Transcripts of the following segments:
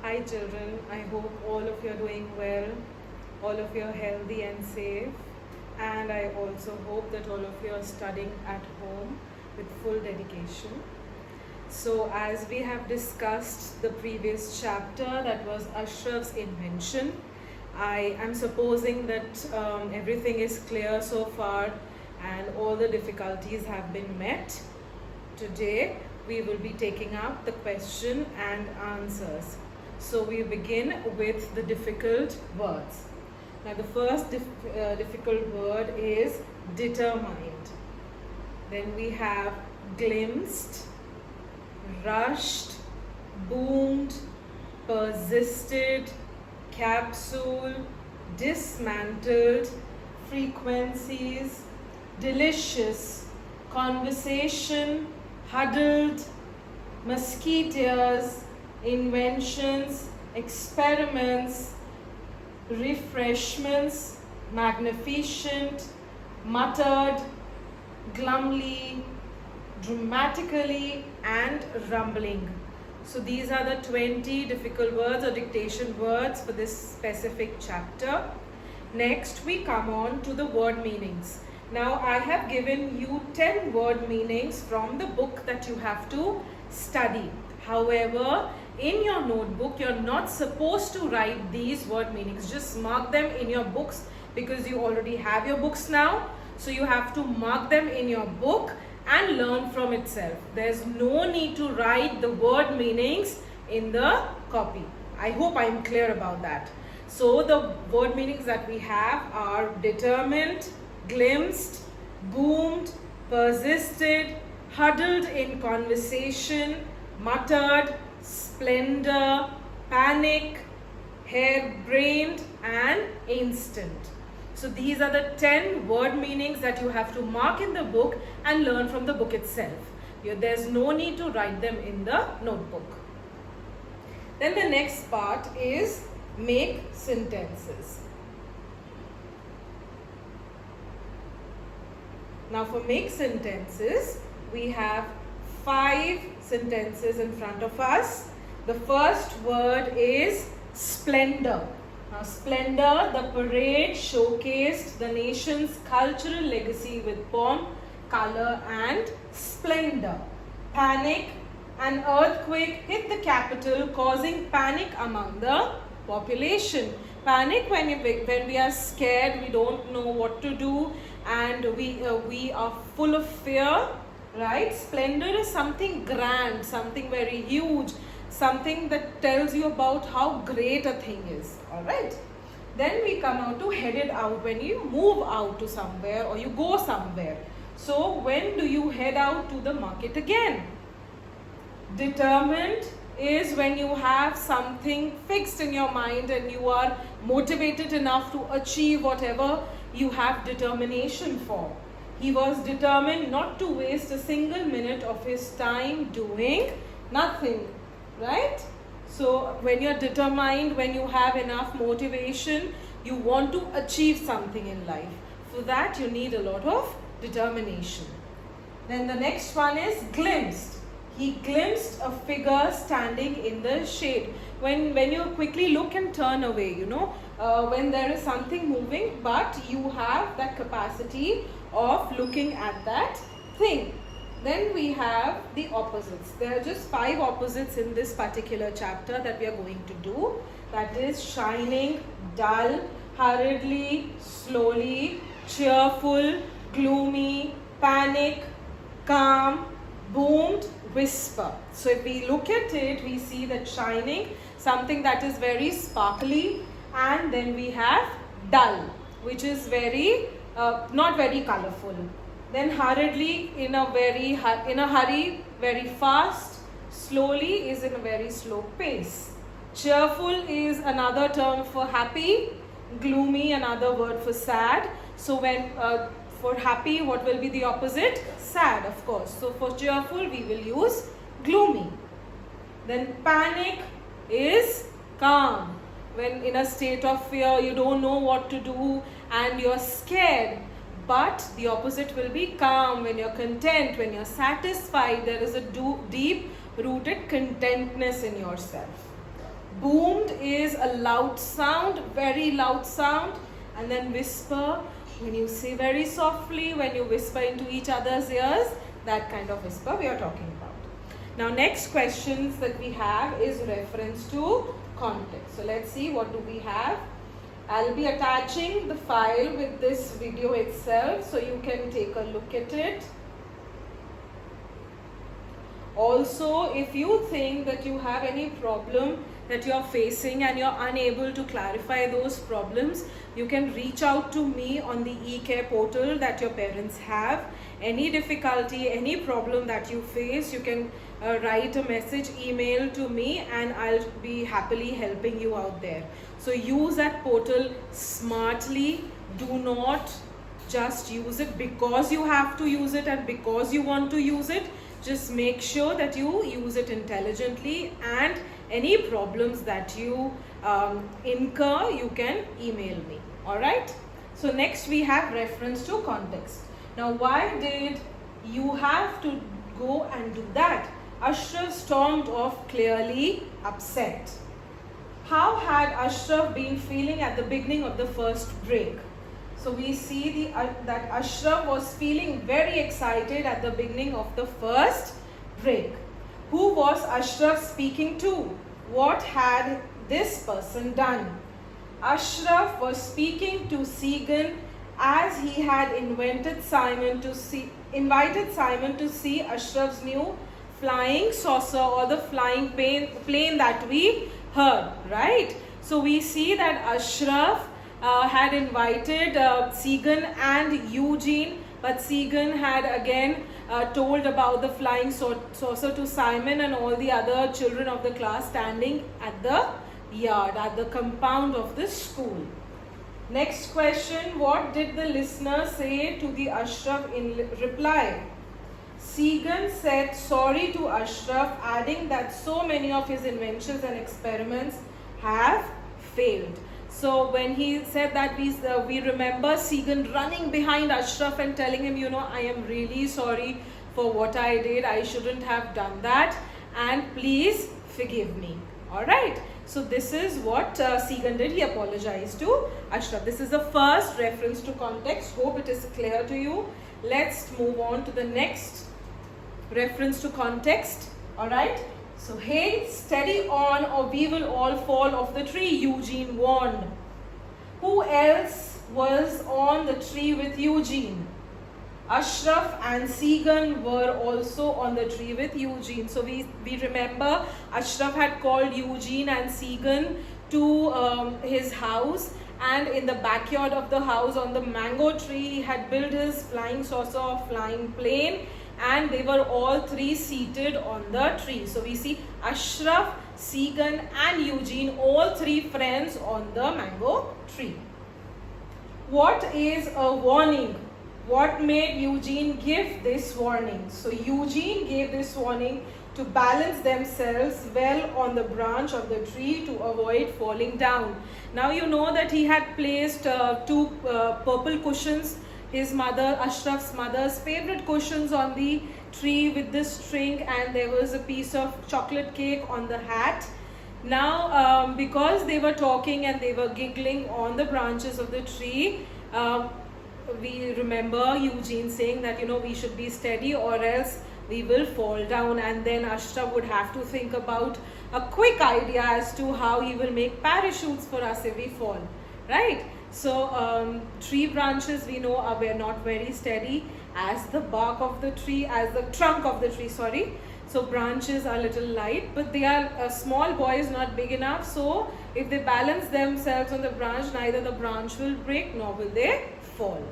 Hi children, I hope all of you are doing well, all of you are healthy and safe, and I also hope that all of you are studying at home with full dedication. So as we have discussed the previous chapter, that was Ashraf's invention, I am supposing that everything is clear so far and all the difficulties have been met. Today we will be taking up the question and answers. So we begin with the difficult words. Now the first difficult word is determined. Then we have glimpsed, rushed, boomed, persisted, capsule, dismantled, frequencies, delicious, conversation, huddled, musketeers, inventions, experiments, refreshments, magnificent, muttered, glumly, dramatically, and rumbling. So these are the 20 difficult words or dictation words for this specific chapter. Next we come on to the word meanings. Now I have given you 10 word meanings from the book that you have to study. However, in your notebook, you're not supposed to write these word meanings. Just mark them in your books because you already have your books now. So you have to mark them in your book and learn from itself. There's no need to write the word meanings in the copy. I hope I'm clear about that. So the word meanings that we have are determined, glimpsed, boomed, persisted, huddled in conversation, muttered, splendor, panic, harebrained, and instant. So these are the 10 word meanings that you have to mark in the book and learn from the book itself. There's no need to write them in the notebook. Then the next part is make sentences. Now for make sentences, we have 5 sentences in front of us. The first word is splendor. Now splendor, the parade showcased the nation's cultural legacy with pomp, color and splendor. Panic, an earthquake hit the capital causing panic among the population. Panic when we are scared, we don't know what to do and we are full of fear, right? Splendor is something grand, something very huge, something that tells you about how great a thing is. Alright. Then we come out to headed out, when you move out to somewhere or you go somewhere. So when do you head out to the market again? Determined is when you have something fixed in your mind and you are motivated enough to achieve whatever you have determination for. He was determined not to waste a single minute of his time doing nothing, right? So when you're determined, when you have enough motivation, you want to achieve something in life. For that you need a lot of determination. Then the next one is glimpsed. He glimpsed a figure standing in the shade. When you quickly look and turn away, when there is something moving, but you have that capacity of looking at that thing. Then we have the opposites. There are just 5 opposites in this particular chapter that we are going to do. That is shining, dull, hurriedly, slowly, cheerful, gloomy, panic, calm, boomed, whisper. So if we look at it, we see that shining, something that is very sparkly, and then we have dull, which is very not very colorful. Then hurriedly, in a hurry, very fast. Slowly is in a very slow pace. Cheerful is another term for happy. Gloomy, another word for sad. So when for happy, what will be the opposite? Sad, of course. So for cheerful, we will use gloomy. Then panic is calm. When in a state of fear, you don't know what to do and you're scared. But the opposite will be calm. When you're content, when you're satisfied, there is a deep rooted contentness in yourself. Boomed is a loud sound, very loud sound. And then whisper, when you say very softly, when you whisper into each other's ears, that kind of whisper we are talking about. Now next questions that we have is reference to context. So let's see, what do we have? I'll be attaching the file with this video itself so you can take a look at it. Also, if you think that you have any problem that you're facing and you're unable to clarify those problems, you can reach out to me on the eCare portal that your parents have. Any difficulty, any problem that you face, you can write a message, email to me, and I'll be happily helping you out there. So use that portal smartly. Do not just use it because you have to use it and because you want to use it. Just make sure that you use it intelligently, and any problems that you incur, you can email me. Alright? So next we have reference to context. Now why did you have to go and do that? Ashraf stormed off clearly upset. How had Ashraf been feeling at the beginning of the first break? So we see that Ashraf was feeling very excited at the beginning of the first break. Who was Ashraf speaking to? What had this person done? Ashraf was speaking to Segan as he had invited Simon to see Ashraf's new flying saucer, or the flying plane that we heard, right? So we see that Ashraf had invited Segan and Eugene, but Segan had again told about the flying saucer to Simon and all the other children of the class standing at the yard, at the compound of the school. Next question, what did the listener say to the Ashraf in reply? Segan said sorry to Ashraf, adding that so many of his inventions and experiments have failed. So when he said that, we remember Segan running behind Ashraf and telling him, you know, I am really sorry for what I did. I shouldn't have done that, and please forgive me. Alright. So this is what Segan did. He apologized to Ashraf. This is the first reference to context. Hope it is clear to you. Let's move on to the next reference to context. Alright. So, hey, steady on or we will all fall off the tree, Eugene warned. Who else was on the tree with Eugene? Ashraf and Segan were also on the tree with Eugene. So we remember Ashraf had called Eugene and Segan to his house, and in the backyard of the house on the mango tree he had built his flying saucer or flying plane, and they were all three seated on the tree. So we see Ashraf, Segan and Eugene, all three friends on the mango tree. What is a warning? What made Eugene give this warning? So Eugene gave this warning to balance themselves well on the branch of the tree to avoid falling down. Now you know that he had placed two purple cushions, his mother, Ashraf's mother's favorite cushions, on the tree with this string, and there was a piece of chocolate cake on the hat. Now because they were talking and they were giggling on the branches of the tree, we remember Eugene saying that, you know, we should be steady or else we will fall down, and then Ashraf would have to think about a quick idea as to how he will make parachutes for us if we fall, right? So tree branches, we know, were not very steady as the bark of the tree, as the trunk of the tree, sorry. So branches are little light, but they are small boys, not big enough. So if they balance themselves on the branch, neither the branch will break nor will they fall.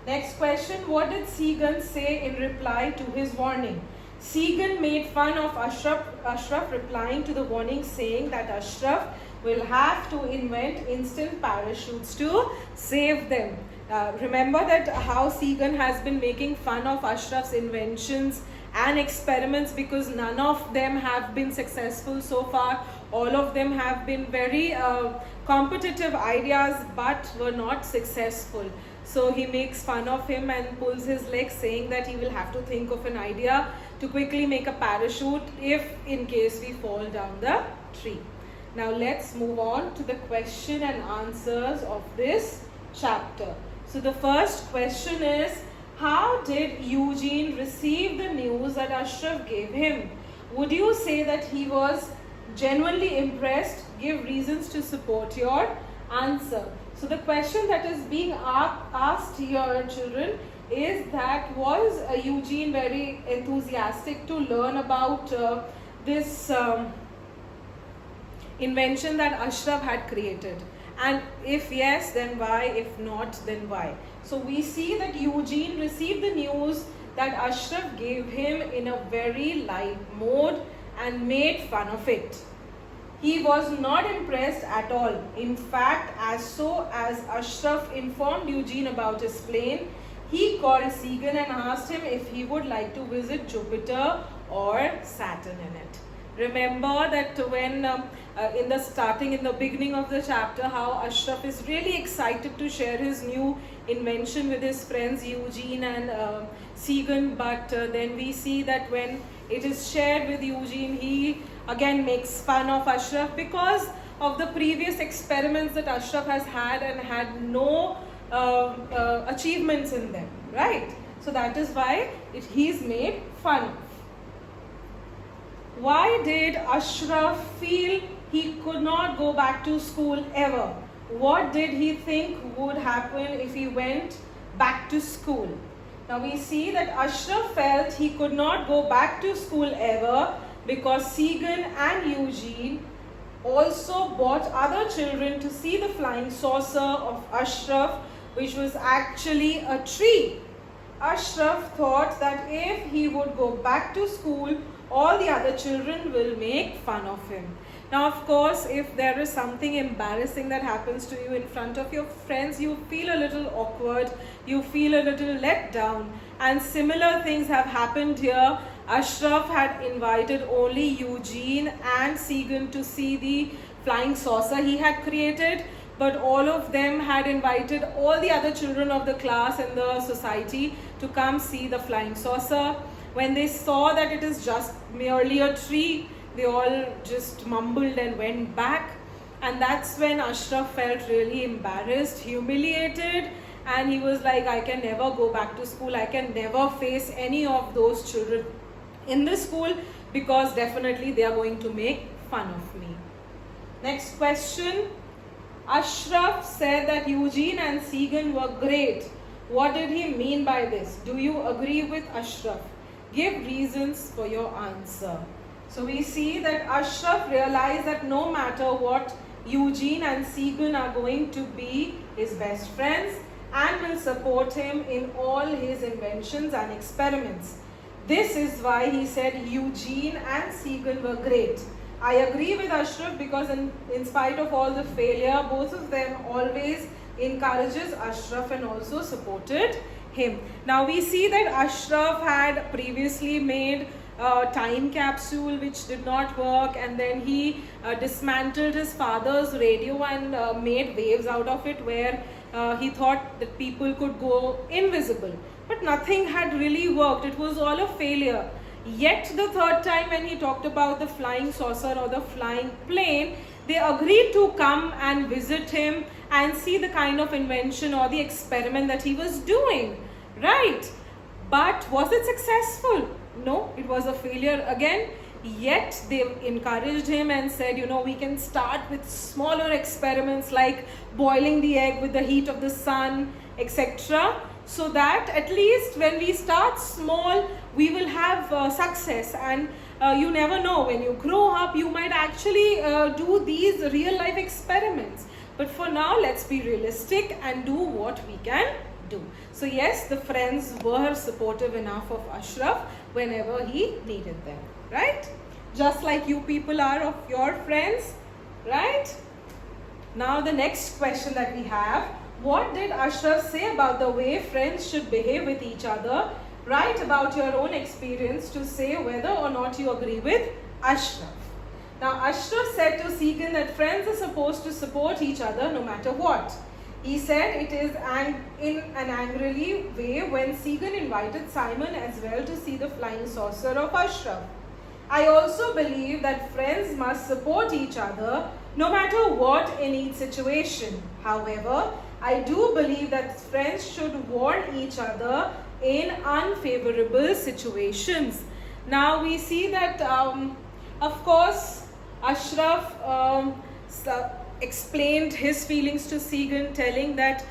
Next question, what did Segan say in reply to his warning? Segan made fun of Ashraf replying to the warning, saying that Ashraf will have to invent instant parachutes to save them. Remember that how Segan has been making fun of Ashraf's inventions and experiments, because none of them have been successful so far. All of them have been very competitive ideas but were not successful. So he makes fun of him and pulls his leg, saying that he will have to think of an idea to quickly make a parachute if in case we fall down the tree. Now let's move on to the question and answers of this chapter. So the first question is, how did Eugene receive the news that Ashraf gave him? Would you say that he was genuinely impressed? Give reasons to support your answer. So the question that is being asked here, children, is that was Eugene very enthusiastic to learn about this invention that Ashraf had created? And if yes, then why? If not, then why? So we see that Eugene received the news that Ashraf gave him in a very light mode and made fun of it. He was not impressed at all. In fact, as Ashraf informed Eugene about his plane, he called Segan and asked him if he would like to visit Jupiter or Saturn in it. Remember that when in the beginning of the chapter, how Ashraf is really excited to share his new invention with his friends Eugene and Segan, but then we see that when it is shared with Eugene, he again makes fun of Ashraf because of the previous experiments that Ashraf has had and had no achievements in them, right? So that is why he's made fun of. Why did Ashraf feel he could not go back to school ever? What did he think would happen if he went back to school? Now we see that Ashraf felt he could not go back to school ever because Segan and Eugene also brought other children to see the flying saucer of Ashraf, which was actually a tree. Ashraf thought that if he would go back to school, all the other children will make fun of him. Now, of course, if there is something embarrassing that happens to you in front of your friends, you feel a little awkward, you feel a little let down. And similar things have happened here. Ashraf had invited only Eugene and Segan to see the flying saucer he had created, but all of them had invited all the other children of the class and the society to come see the flying saucer. When they saw that it is just merely a tree, they all just mumbled and went back. And that's when Ashraf felt really embarrassed, humiliated, and he was like, I can never go back to school. I can never face any of those children in the school because definitely they are going to make fun of me. Next question. Ashraf said that Eugene and Segan were great. What did he mean by this? Do you agree with Ashraf? Give reasons for your answer. So we see that Ashraf realized that no matter what, Eugene and Segan are going to be his best friends and will support him in all his inventions and experiments. This is why he said Eugene and Segan were great. I agree with Ashraf because in spite of all the failure, both of them always encourages Ashraf and also supported him. Now we see that Ashraf had previously made a time capsule which did not work, and then he dismantled his father's radio and made waves out of it where he thought that people could go invisible. But nothing had really worked. It was all a failure. Yet the third time when he talked about the flying saucer or the flying plane, they agreed to come and visit him and see the kind of invention or the experiment that he was doing. Right? But was it successful? No, it was a failure again. Yet they encouraged him and said, we can start with smaller experiments like boiling the egg with the heat of the sun, etc. So that at least when we start small, we will have success. And you never know, when you grow up, you might actually do these real life experiments. But for now, let's be realistic and do what we can do. So yes, the friends were supportive enough of Ashraf whenever he needed them, right? Just like you people are of your friends, right? Now the next question that we have, what did Ashraf say about the way friends should behave with each other? Write about your own experience to say whether or not you agree with Ashraf. Now Ashraf said to Segan that friends are supposed to support each other no matter what. He said it is in an angrily way when Segan invited Simon as well to see the flying saucer of Ashraf. I also believe that friends must support each other no matter what in each situation. However, I do believe that friends should warn each other in unfavorable situations. Now we see that, of course, Ashraf explained his feelings to Segan, telling that,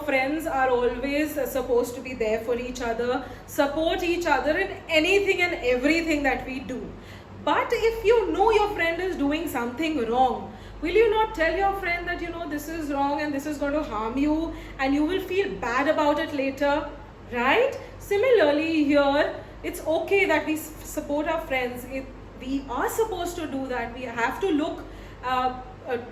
friends are always supposed to be there for each other, support each other in anything and everything that we do. But if you know your friend is doing something wrong, will you not tell your friend that, this is wrong and this is going to harm you, and you will feel bad about it later, right? Similarly here, it's okay that we support our friends. We are supposed to do that. We have to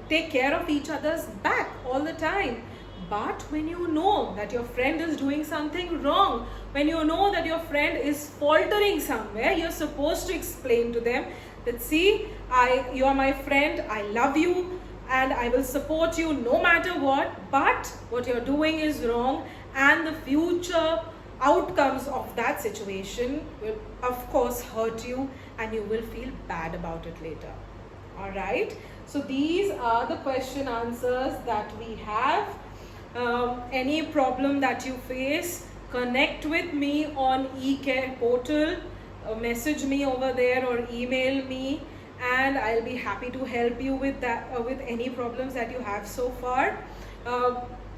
take care of each other's back all the time. But when you know that your friend is doing something wrong, when you know that your friend is faltering somewhere, you're supposed to explain to them that, see, you are my friend, I love you, and I will support you no matter what, but what you're doing is wrong, and the future outcomes of that situation will of course hurt you, and you will feel bad about it later. All right, so these are the question answers that we have. Any problem that you face, connect with me on eCare portal, message me over there or email me, and I'll be happy to help you with that, with any problems that you have so far.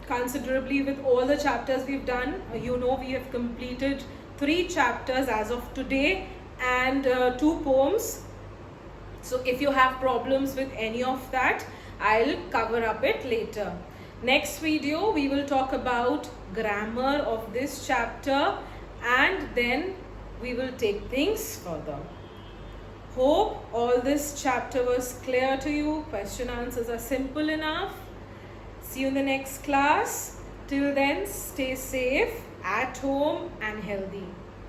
Considerably, with all the chapters we've done, we have completed 3 chapters as of today and 2 poems. So if you have problems with any of that, I'll cover up it later. Next video, we will talk about grammar of this chapter, and then we will take things further. Hope all this chapter was clear to you. Question answers are simple enough. See you in the next class. Till then, stay safe, at home and healthy.